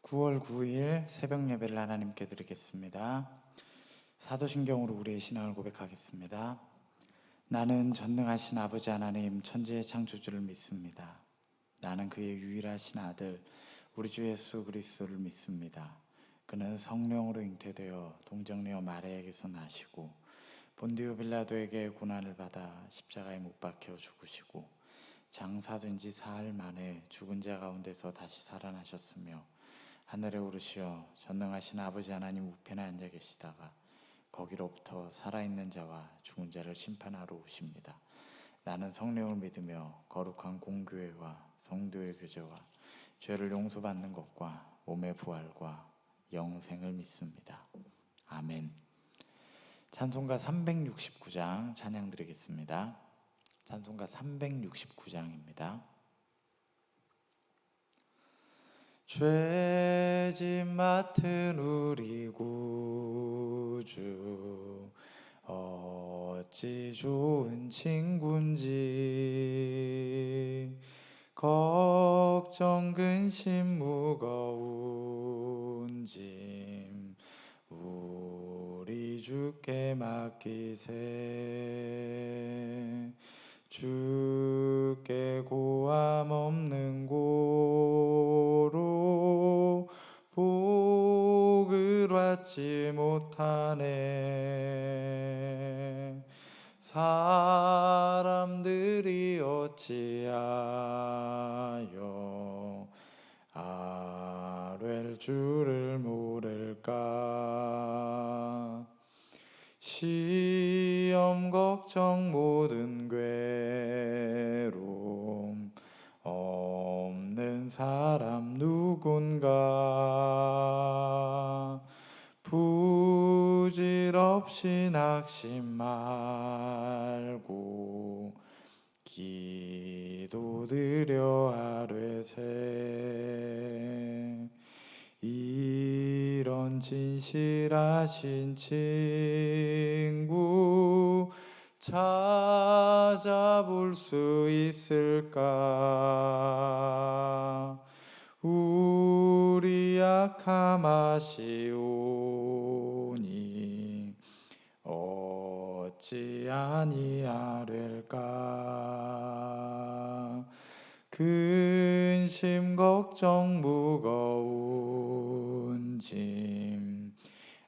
9월 9일 새벽 예배를 하나님께 드리겠습니다. 사도신경으로 우리의 신앙을 고백하겠습니다. 나는 전능하신 아버지 하나님 천지의 창조주를 믿습니다. 나는 그의 유일하신 아들 우리 주 예수 그리스도를 믿습니다. 그는 성령으로 잉태되어 동정녀 마리아에게서 나시고 본디오 빌라도에게 고난을 받아 십자가에 못 박혀 죽으시고 장사된 지 사흘 만에 죽은 자 가운데서 다시 살아나셨으며 하늘에 오르시어 전능하신 아버지 하나님 우편에 앉아 계시다가 거기로부터 살아있는 자와 죽은 자를 심판하러 오십니다. 나는 성령을 믿으며 거룩한 공교회와 성도의 교제와 죄를 용서받는 것과 몸의 부활과 영생을 믿습니다. 아멘. 찬송가 369장 찬양 드리겠습니다. 찬송가 369장입니다. 죄짐 맡은 우리 구주 어찌 좋은 친군지 걱정 근심 무거운 짐 우리 주께 맡기세. 주께 고함 없는 고로 복을 받지 못하네. 사람들이 어찌하여 아뢰 주를 모를까. 시험 걱정 모든 괴로움 없는 사람 누군가. 부질없이 낙심 말고 기도드려 아뢰세. 이런 진실하신 친구 찾아볼 수 있을까. 우리 약함 아시오니 어찌 아니하릴까. 근심 걱정 무거운 짐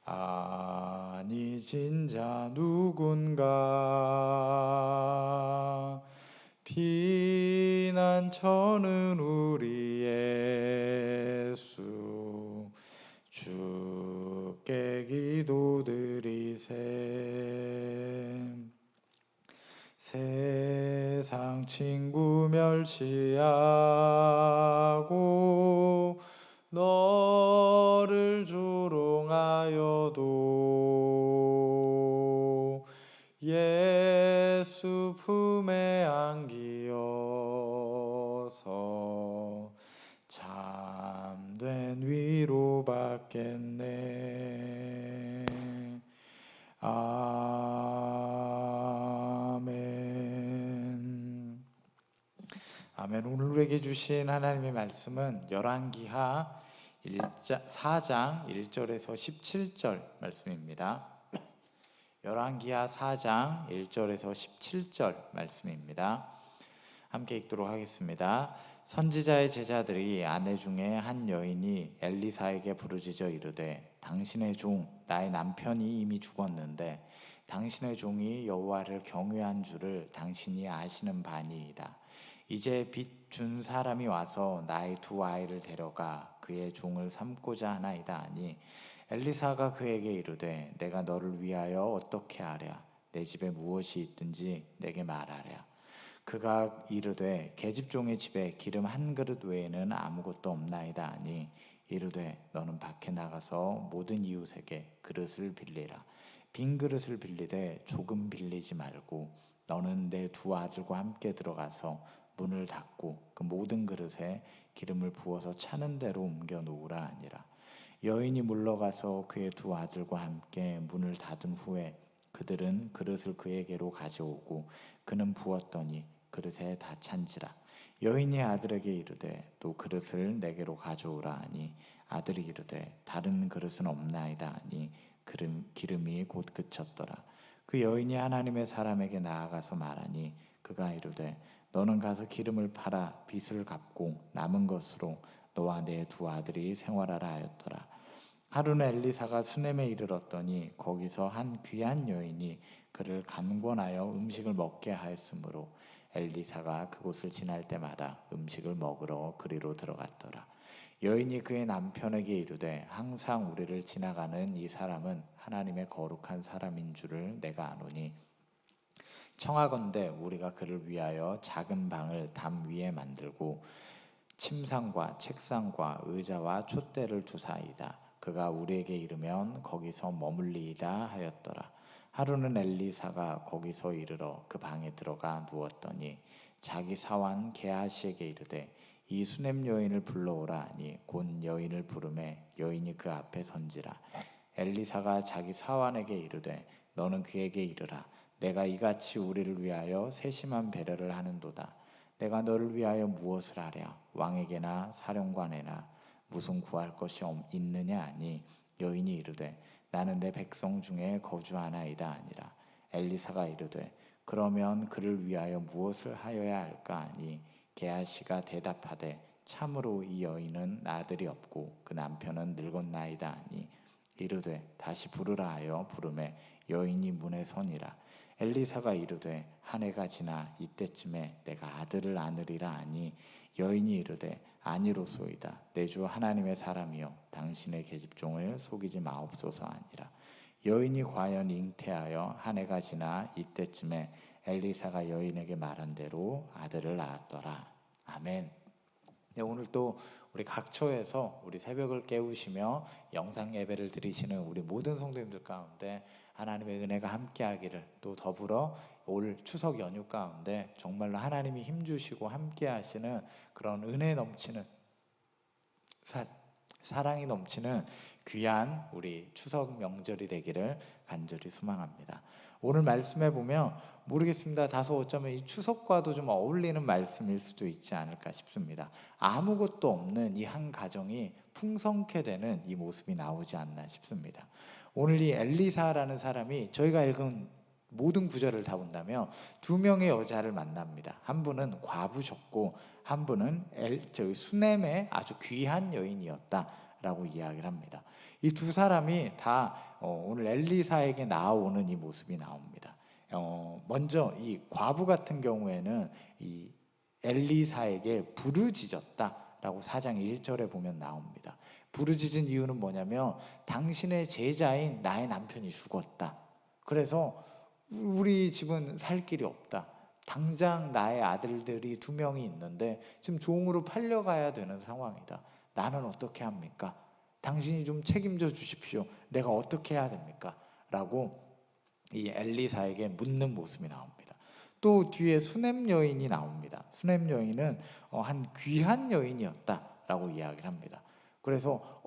아니진 자 누군가. 피난처는 우리 예수 주께 기도드리세. 세상 친구 멸시하고 너를 조롱하여도 예수 품에 안기어서 참된 위로 받겠네. 아멘. 아멘. 오늘 우리에게 주신 하나님의 말씀은 열왕기하 4장 1절에서 17절 말씀입니다. 열왕기하 4장 1절에서 17절 말씀입니다. 함께 읽도록 하겠습니다. 선지자의 제자들이 아내 중에 한 여인이 엘리사에게 부르짖어 이르되 당신의 종 나의 남편이 이미 죽었는데 당신의 종이 여호와를 경외한 줄을 당신이 아시는 바니이다. 이제 빚 준 사람이 와서 나의 두 아이를 데려가 그의 종을 삼고자 하나이다 하니 엘리사가 그에게 이르되 내가 너를 위하여 어떻게 하랴. 내 집에 무엇이 있든지 내게 말하랴. 그가 이르되 계집종의 집에 기름 한 그릇 외에는 아무것도 없나이다 하니 이르되 너는 밖에 나가서 모든 이웃에게 그릇을 빌리라. 빈 그릇을 빌리되 조금 빌리지 말고 너는 내 두 아들과 함께 들어가서 문을 닫고 그 모든 그릇에 기름을 부어서 차는 대로 옮겨 놓으라 하니라. 여인이 물러가서 그의 두 아들과 함께 문을 닫은 후에 그들은 그릇을 그에게로 가져오고 그는 부었더니 그릇에 다 찬지라. 여인이 아들에게 이르되 또 그릇을 내게로 가져오라 하니 아들이 이르되 다른 그릇은 없나이다 하니 기름이 곧 그쳤더라. 그 여인이 하나님의 사람에게 나아가서 말하니 그가 이르되 너는 가서 기름을 팔아 빚을 갚고 남은 것으로 너와 내 두 아들이 생활하라 하였더라. 하루는 엘리사가 수넴에 이르렀더니 거기서 한 귀한 여인이 그를 간권하여 음식을 먹게 하였으므로 엘리사가 그곳을 지날 때마다 음식을 먹으러 그리로 들어갔더라. 여인이 그의 남편에게 이르되 항상 우리를 지나가는 이 사람은 하나님의 거룩한 사람인 줄을 내가 아노니 청하건대 우리가 그를 위하여 작은 방을 담 위에 만들고 침상과 책상과 의자와 촛대를 두사이다. 그가 우리에게 이르면 거기서 머물리이다 하였더라. 하루는 엘리사가 거기서 이르러 그 방에 들어가 누웠더니 자기 사환 게하시에게 이르되 이 수넴 여인을 불러오라 하니 곧 여인을 부르매 여인이 그 앞에 선지라. 엘리사가 자기 사환에게 이르되 너는 그에게 이르라. 내가 이같이 우리를 위하여 세심한 배려를 하는도다. 내가 너를 위하여 무엇을 하랴? 왕에게나 사령관에나 무슨 구할 것이 있느냐 하니 여인이 이르되 나는 내 백성 중에 거주하나이다 아니라. 엘리사가 이르되 그러면 그를 위하여 무엇을 하여야 할까 하니 게하시가 대답하되 참으로 이 여인은 아들이 없고 그 남편은 늙었나이다 하니 이르되 다시 부르라 하여 부르매 여인이 문에 서니라. 엘리사가 이르되 한 해가 지나 이때쯤에 내가 아들을 안으리라 하니 여인이 이르되 아니로소이다. 내 주 하나님의 사람이여 당신의 계집종을 속이지 마옵소서 아니라. 여인이 과연 잉태하여 한 해가 지나 이때쯤에 엘리사가 여인에게 말한 대로 아들을 낳았더라. 아멘. 네, 오늘 또 우리 각처에서 우리 새벽을 깨우시며 영상 예배를 드리시는 우리 모든 성도님들 가운데 하나님의 은혜가 함께하기를, 또 더불어 올 추석 연휴 가운데 정말로 하나님이 힘주시고 함께하시는 그런 은혜 넘치는 사랑이 넘치는 귀한 우리 추석 명절이 되기를 간절히 소망합니다. 오늘 말씀해 보면 모르겠습니다. 다소 어쩌면 이 추석과도 좀 어울리는 말씀일 수도 있지 않을까 싶습니다. 아무것도 없는 이 한 가정이 풍성케 되는 이 모습이 나오지 않나 싶습니다. 오늘 이 엘리사라는 사람이 저희가 읽은 모든 구절을 다 본다면 두 명의 여자를 만납니다. 한 분은 과부셨고 한 분은 수넴의 아주 귀한 여인이었다라고 이야기를 합니다. 이 두 사람이 다 오늘 엘리사에게 나오는 이 모습이 나옵니다. 먼저 이 과부 같은 경우에는 이 엘리사에게 부르짖었다라고 4장 1절에 보면 나옵니다. 부르짖은 이유는 뭐냐면 당신의 제자인 나의 남편이 죽었다. 그래서 우리 집은 살 길이 없다. 당장 나의 아들들이 2명이 있는데 지금 종으로 팔려가야 되는 상황이다. 나는 어떻게 합니까? 당신이 좀 책임져 주십시오. 내가 어떻게 해야 됩니까? 라고 이 엘리사에게 묻는 모습이 나옵니다. 또 뒤에 수넴 여인이 나옵니다. 수넴 여인은 한 귀한 여인이었다라고 이야기를 합니다. 그래서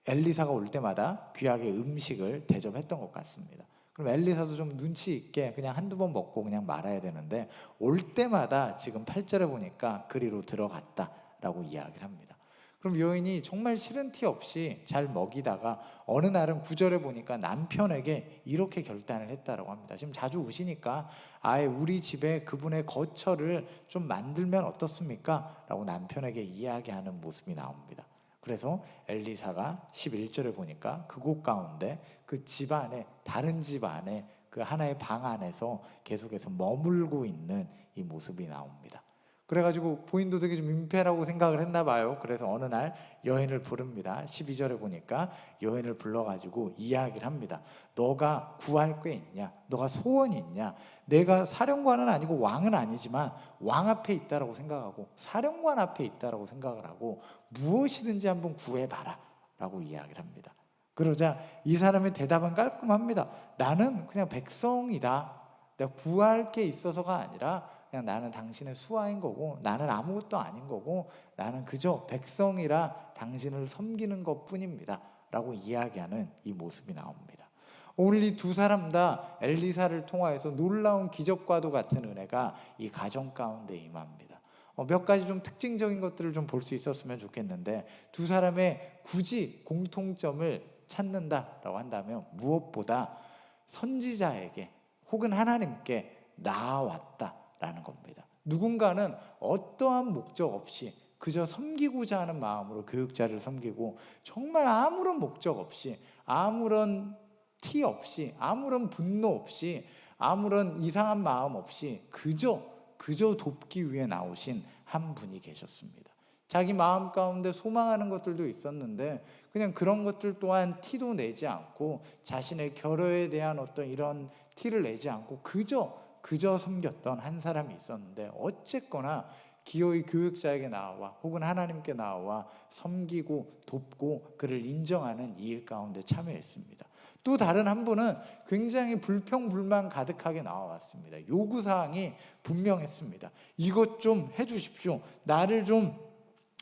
엘리사가 올 때마다 귀하게 음식을 대접했던 것 같습니다. 그럼 엘리사도 좀 눈치 있게 그냥 한두 번 먹고 그냥 말아야 되는데 올 때마다 지금 8절에 보니까 그리로 들어갔다라고 이야기를 합니다. 그럼 여인이 정말 싫은 티 없이 잘 먹이다가 어느 날은 9절에 보니까 남편에게 이렇게 결단을 했다라고 합니다. 지금 자주 오시니까 아예 우리 집에 그분의 거처를 좀 만들면 어떻습니까? 라고 남편에게 이야기하는 모습이 나옵니다. 그래서 엘리사가 11절에 보니까 그곳 가운데 그 집 안에, 다른 집 안에 그 하나의 방 안에서 계속해서 머물고 있는 이 모습이 나옵니다. 그래가지고 본인도 되게 좀 민폐라고 생각을 했나 봐요. 그래서 어느 날 여인을 부릅니다. 12절에 보니까 여인을 불러가지고 이야기를 합니다. 너가 구할 게 있냐? 너가 소원이 있냐? 내가 사령관은 아니고 왕은 아니지만 왕 앞에 있다라고 생각하고 사령관 앞에 있다라고 생각을 하고 무엇이든지 한번 구해봐라 라고 이야기를 합니다. 그러자 이 사람의 대답은 깔끔합니다. 나는 그냥 백성이다. 내가 구할 게 있어서가 아니라 그냥 나는 당신의 수하인 거고 나는 아무것도 아닌 거고 나는 그저 백성이라 당신을 섬기는 것뿐입니다 라고 이야기하는 이 모습이 나옵니다. 오늘 이 두 사람 다 엘리사를 통하여서 놀라운 기적과도 같은 은혜가 이 가정 가운데 임합니다. 몇 가지 좀 특징적인 것들을 좀 볼 수 있었으면 좋겠는데, 두 사람의 굳이 공통점을 찾는다라고 한다면 무엇보다 선지자에게 혹은 하나님께 나아왔다라는 겁니다. 누군가는 어떠한 목적 없이 그저 섬기고자 하는 마음으로 교육자를 섬기고, 정말 아무런 목적 없이, 아무런 티 없이, 아무런 분노 없이, 아무런 이상한 마음 없이 그저 돕기 위해 나오신 한 분이 계셨습니다. 자기 마음 가운데 소망하는 것들도 있었는데 그냥 그런 것들 또한 티도 내지 않고, 자신의 결여에 대한 어떤 이런 티를 내지 않고 그저 섬겼던 한 사람이 있었는데, 어쨌거나 기어이 교육자에게 나와 혹은 하나님께 나와 섬기고 돕고 그를 인정하는 이 일 가운데 참여했습니다. 또 다른 한 분은 굉장히 불평불만 가득하게 나와왔습니다. 요구사항이 분명했습니다. 이것 좀 해주십시오. 나를 좀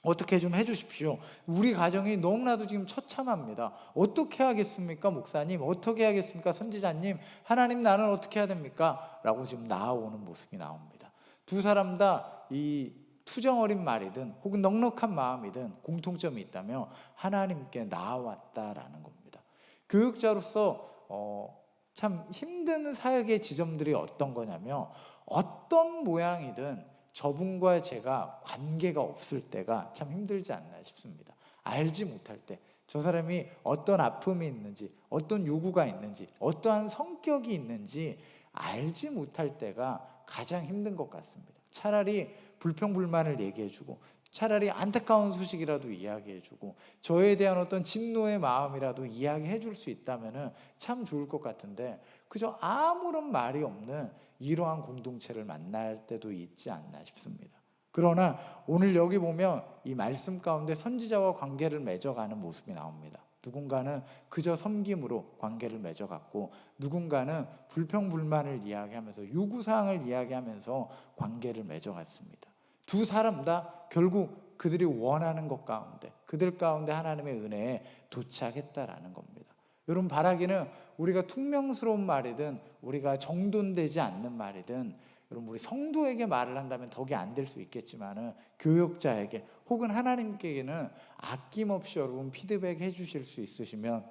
어떻게 좀 해주십시오. 우리 가정이 너무나도 지금 처참합니다. 어떻게 하겠습니까, 목사님? 어떻게 하겠습니까, 선지자님? 하나님, 나는 어떻게 해야 됩니까? 라고 지금 나아오는 모습이 나옵니다. 두 사람 다 이 투정어린 말이든 혹은 넉넉한 마음이든 공통점이 있다면 하나님께 나아왔다라는 겁니다. 교육자로서 참 힘든 사역의 지점들이 어떤 거냐면, 어떤 모양이든 저분과 제가 관계가 없을 때가 참 힘들지 않나 싶습니다. 알지 못할 때, 저 사람이 어떤 아픔이 있는지, 어떤 요구가 있는지, 어떠한 성격이 있는지 알지 못할 때가 가장 힘든 것 같습니다. 차라리 불평불만을 얘기해주고, 차라리 안타까운 소식이라도 이야기해주고, 저에 대한 어떤 진노의 마음이라도 이야기해줄 수 있다면 참 좋을 것 같은데, 그저 아무런 말이 없는 이러한 공동체를 만날 때도 있지 않나 싶습니다. 그러나 오늘 여기 보면 이 말씀 가운데 선지자와 관계를 맺어가는 모습이 나옵니다. 누군가는 그저 섬김으로 관계를 맺어갔고, 누군가는 불평불만을 이야기하면서 요구사항을 이야기하면서 관계를 맺어갔습니다. 두 사람 다 결국 그들이 원하는 것 가운데, 그들 가운데 하나님의 은혜에 도착했다라는 겁니다. 여러분, 바라기는 우리가 퉁명스러운 말이든 우리가 정돈되지 않는 말이든, 여러분 우리 성도에게 말을 한다면 덕이 안 될 수 있겠지만은 교역자에게 혹은 하나님께는 아낌없이 여러분 피드백 해주실 수 있으시면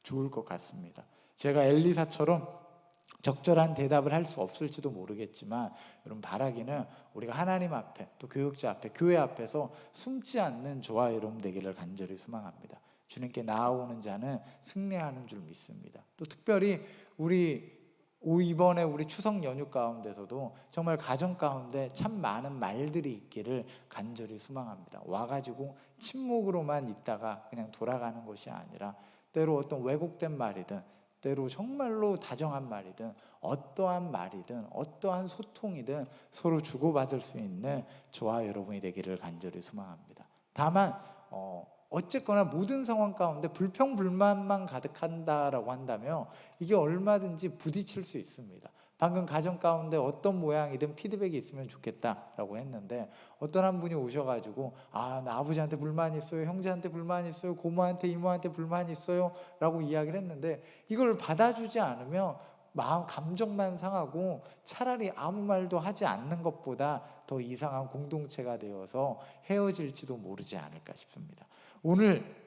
좋을 것 같습니다. 제가 엘리사처럼 적절한 대답을 할 수 없을지도 모르겠지만, 여러분 바라기는 우리가 하나님 앞에, 또 교육자 앞에, 교회 앞에서 숨지 않는 저와 여러분 되기를 간절히 소망합니다. 주님께 나아오는 자는 승리하는 줄 믿습니다. 또 특별히 이번에 우리 추석 연휴 가운데서도 정말 가정 가운데 참 많은 말들이 있기를 간절히 소망합니다. 와가지고 침묵으로만 있다가 그냥 돌아가는 것이 아니라, 때로 어떤 왜곡된 말이든, 때로 정말로 다정한 말이든, 어떠한 말이든 어떠한 소통이든 서로 주고받을 수 있는 저와 여러분이 되기를 간절히 소망합니다. 다만 어쨌거나 모든 상황 가운데 불평불만만 가득한다라고 한다면 이게 얼마든지 부딪힐 수 있습니다. 방금 가정 가운데 어떤 모양이든 피드백이 있으면 좋겠다라고 했는데, 어떤 한 분이 오셔가지고 나 아버지한테 불만이 있어요, 형제한테 불만이 있어요, 고모한테 이모한테 불만이 있어요 라고 이야기를 했는데, 이걸 받아주지 않으면 마음 감정만 상하고 차라리 아무 말도 하지 않는 것보다 더 이상한 공동체가 되어서 헤어질지도 모르지 않을까 싶습니다. 오늘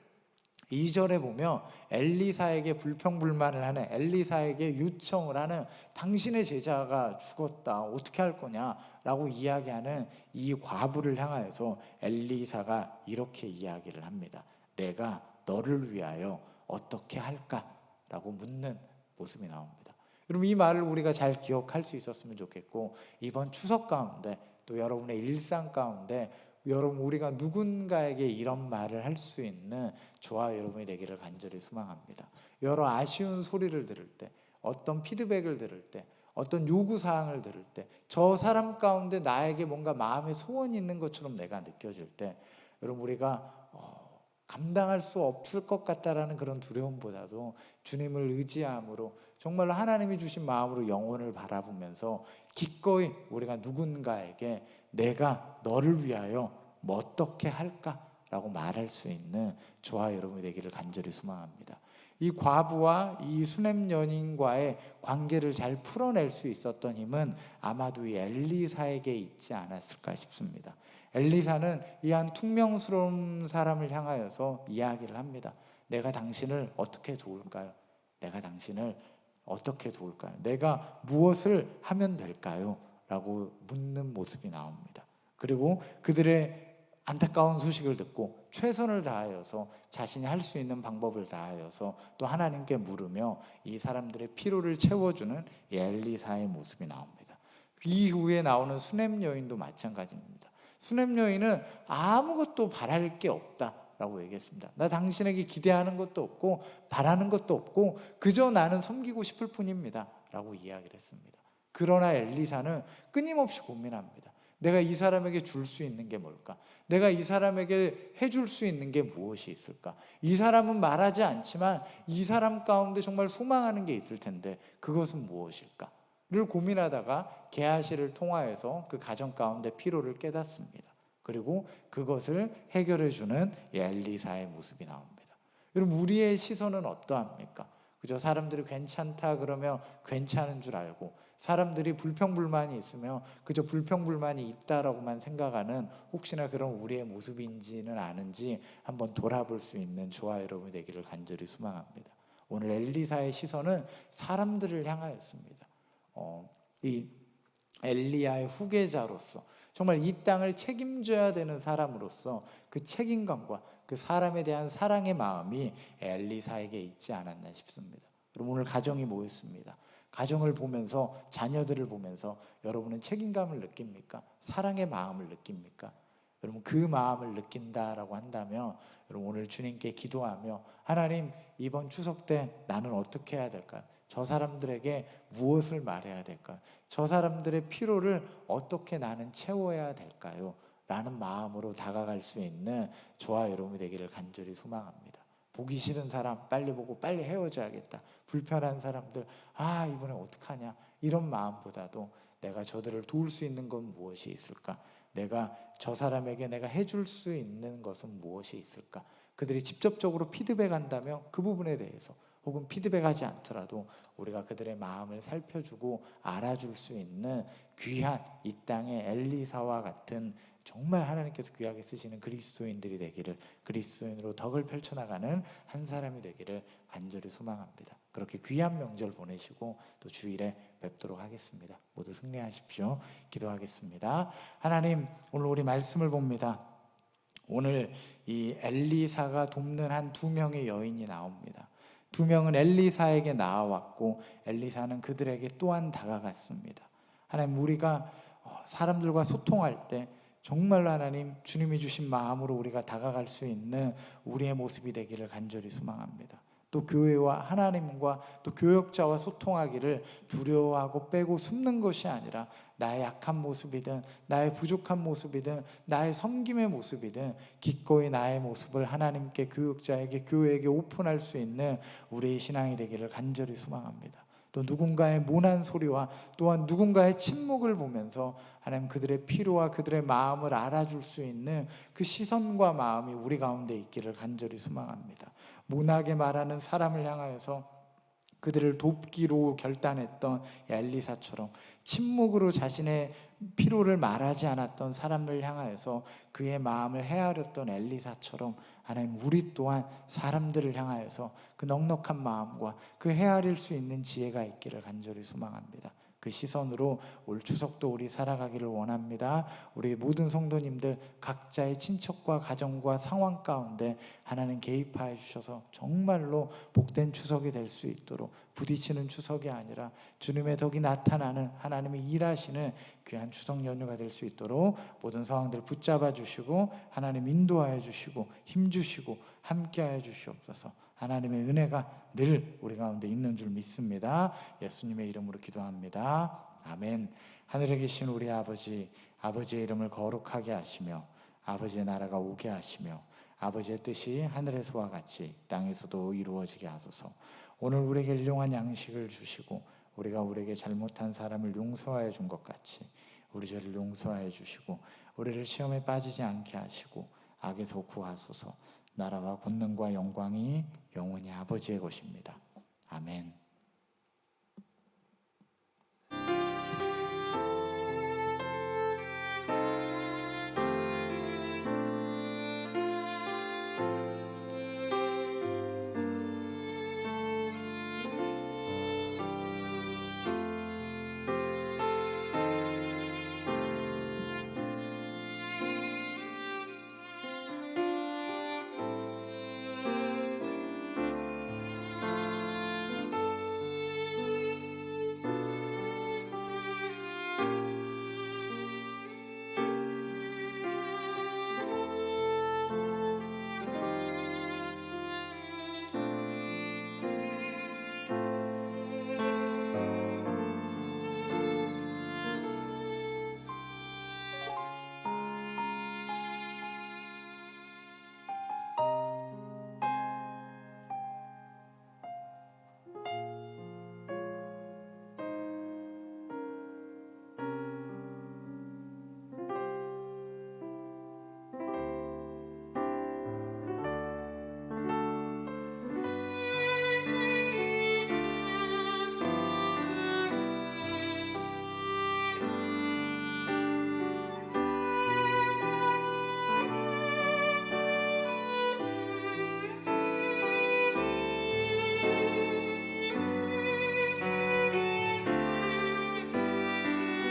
2절에 보면 엘리사에게 불평불만을 하는, 엘리사에게 요청을 하는, 당신의 제자가 죽었다, 어떻게 할 거냐라고 이야기하는 이 과부를 향하여서 엘리사가 이렇게 이야기를 합니다. 내가 너를 위하여 어떻게 할까라고 묻는 모습이 나옵니다. 여러분, 이 말을 우리가 잘 기억할 수 있었으면 좋겠고, 이번 추석 가운데 또 여러분의 일상 가운데 여러분 우리가 누군가에게 이런 말을 할 수 있는 저와 여러분이 되기를 간절히 소망합니다. 여러 아쉬운 소리를 들을 때, 어떤 피드백을 들을 때, 어떤 요구사항을 들을 때, 저 사람 가운데 나에게 뭔가 마음의 소원이 있는 것처럼 내가 느껴질 때, 여러분 우리가 감당할 수 없을 것 같다라는 그런 두려움보다도 주님을 의지함으로, 정말로 하나님이 주신 마음으로 영혼을 바라보면서 기꺼이 우리가 누군가에게 내가 너를 위하여 뭐 어떻게 할까라고 말할 수 있는 저와 여러분이 되기를 간절히 소망합니다. 이 과부와 이 수냄 여인과의 관계를 잘 풀어낼 수 있었던 힘은 아마도 이 엘리사에게 있지 않았을까 싶습니다. 엘리사는 이 한 퉁명스러운 사람을 향하여서 이야기를 합니다. 내가 당신을 어떻게 도울까요? 내가 당신을 어떻게 도울까요? 내가 무엇을 하면 될까요? 라고 묻는 모습이 나옵니다. 그리고 그들의 안타까운 소식을 듣고 최선을 다하여서 자신이 할 수 있는 방법을 다하여서 또 하나님께 물으며 이 사람들의 피로를 채워주는 엘리사의 모습이 나옵니다. 이후에 나오는 수넴 여인도 마찬가지입니다. 수넴 여인은 아무것도 바랄 게 없다라고 얘기했습니다. 나 당신에게 기대하는 것도 없고 바라는 것도 없고 그저 나는 섬기고 싶을 뿐입니다 라고 이야기를 했습니다. 그러나 엘리사는 끊임없이 고민합니다. 내가 이 사람에게 줄 수 있는 게 뭘까? 내가 이 사람에게 해줄 수 있는 게 무엇이 있을까? 이 사람은 말하지 않지만 이 사람 가운데 정말 소망하는 게 있을 텐데 그것은 무엇일까? 를 고민하다가 게하시를 통하여서 그 가정 가운데 피로를 깨닫습니다. 그리고 그것을 해결해 주는 엘리사의 모습이 나옵니다. 여러분, 우리의 시선은 어떠합니까? 그저 사람들이 괜찮다 그러면 괜찮은 줄 알고, 사람들이 불평불만이 있으면 그저 불평불만이 있다라고만 생각하는 혹시나 그런 우리의 모습인지는 아는지 한번 돌아볼 수 있는 저와 여러분이 되기를 간절히 소망합니다. 오늘 엘리사의 시선은 사람들을 향하였습니다. 이 엘리야의 후계자로서 정말 이 땅을 책임져야 되는 사람으로서 그 책임감과 그 사람에 대한 사랑의 마음이 엘리사에게 있지 않았나 싶습니다. 여러분, 오늘 가정이 모였습니다. 가정을 보면서, 자녀들을 보면서 여러분은 책임감을 느낍니까? 사랑의 마음을 느낍니까? 여러분, 그 마음을 느낀다라고 한다면 여러분, 오늘 주님께 기도하며 하나님, 이번 추석 때 나는 어떻게 해야 될까요? 저 사람들에게 무엇을 말해야 될까요? 저 사람들의 피로를 어떻게 나는 채워야 될까요? 라는 마음으로 다가갈 수 있는 저와 여러분이 되기를 간절히 소망합니다. 보기 싫은 사람 빨리 보고 빨리 헤어져야겠다. 불편한 사람들 이번에 어떡하냐, 이런 마음보다도 내가 저들을 도울 수 있는 건 무엇이 있을까? 내가 저 사람에게 내가 해줄 수 있는 것은 무엇이 있을까? 그들이 직접적으로 피드백한다면 그 부분에 대해서, 혹은 피드백하지 않더라도 우리가 그들의 마음을 살펴주고 알아줄 수 있는 귀한 이 땅의 엘리사와 같은 정말 하나님께서 귀하게 쓰시는 그리스도인들이 되기를, 그리스도인으로 덕을 펼쳐나가는 한 사람이 되기를 간절히 소망합니다. 그렇게 귀한 명절 보내시고 또 주일에 뵙도록 하겠습니다. 모두 승리하십시오. 기도하겠습니다. 하나님, 오늘 우리 말씀을 봅니다. 오늘 이 엘리사가 돕는 한 두 명의 여인이 나옵니다. 두 명은 엘리사에게 나아왔고 엘리사는 그들에게 또한 다가갔습니다. 하나님, 우리가 사람들과 소통할 때 정말로 하나님, 주님이 주신 마음으로 우리가 다가갈 수 있는 우리의 모습이 되기를 간절히 소망합니다. 또 교회와 하나님과 또 교역자와 소통하기를 두려워하고 빼고 숨는 것이 아니라 나의 약한 모습이든 나의 부족한 모습이든 나의 섬김의 모습이든 기꺼이 나의 모습을 하나님께, 교역자에게, 교회에게 오픈할 수 있는 우리의 신앙이 되기를 간절히 소망합니다. 또 누군가의 모난 소리와 또한 누군가의 침묵을 보면서 하나님, 그들의 피로와 그들의 마음을 알아줄 수 있는 그 시선과 마음이 우리 가운데 있기를 간절히 소망합니다. 모나게 말하는 사람을 향하여서 그들을 돕기로 결단했던 엘리사처럼, 침묵으로 자신의 피로를 말하지 않았던 사람을 향하여서 그의 마음을 헤아렸던 엘리사처럼 하나님, 우리 또한 사람들을 향하여서 그 넉넉한 마음과 그 헤아릴 수 있는 지혜가 있기를 간절히 소망합니다. 그 시선으로 올 추석도 우리 살아가기를 원합니다. 우리 모든 성도님들 각자의 친척과 가정과 상황 가운데 하나님 개입하여 주셔서 정말로 복된 추석이 될 수 있도록, 부딪히는 추석이 아니라 주님의 덕이 나타나는 하나님의 일하시는 귀한 추석 연휴가 될 수 있도록 모든 상황들 붙잡아 주시고 하나님 인도하여 주시고 힘 주시고 함께하여 주시옵소서. 하나님의 은혜가 늘 우리 가운데 있는 줄 믿습니다. 예수님의 이름으로 기도합니다. 아멘. 하늘에 계신 우리 아버지, 아버지의 이름을 거룩하게 하시며 아버지의 나라가 오게 하시며 아버지의 뜻이 하늘에서와 같이 땅에서도 이루어지게 하소서. 오늘 우리에게 일용할 양식을 주시고 우리가 우리에게 잘못한 사람을 용서하여 준 것 같이 우리 죄를 용서하여 주시고 우리를 시험에 빠지지 않게 하시고 악에서 구하소서. 나라와 권능과 영광이 영원히 아버지의 것입니다. 아멘.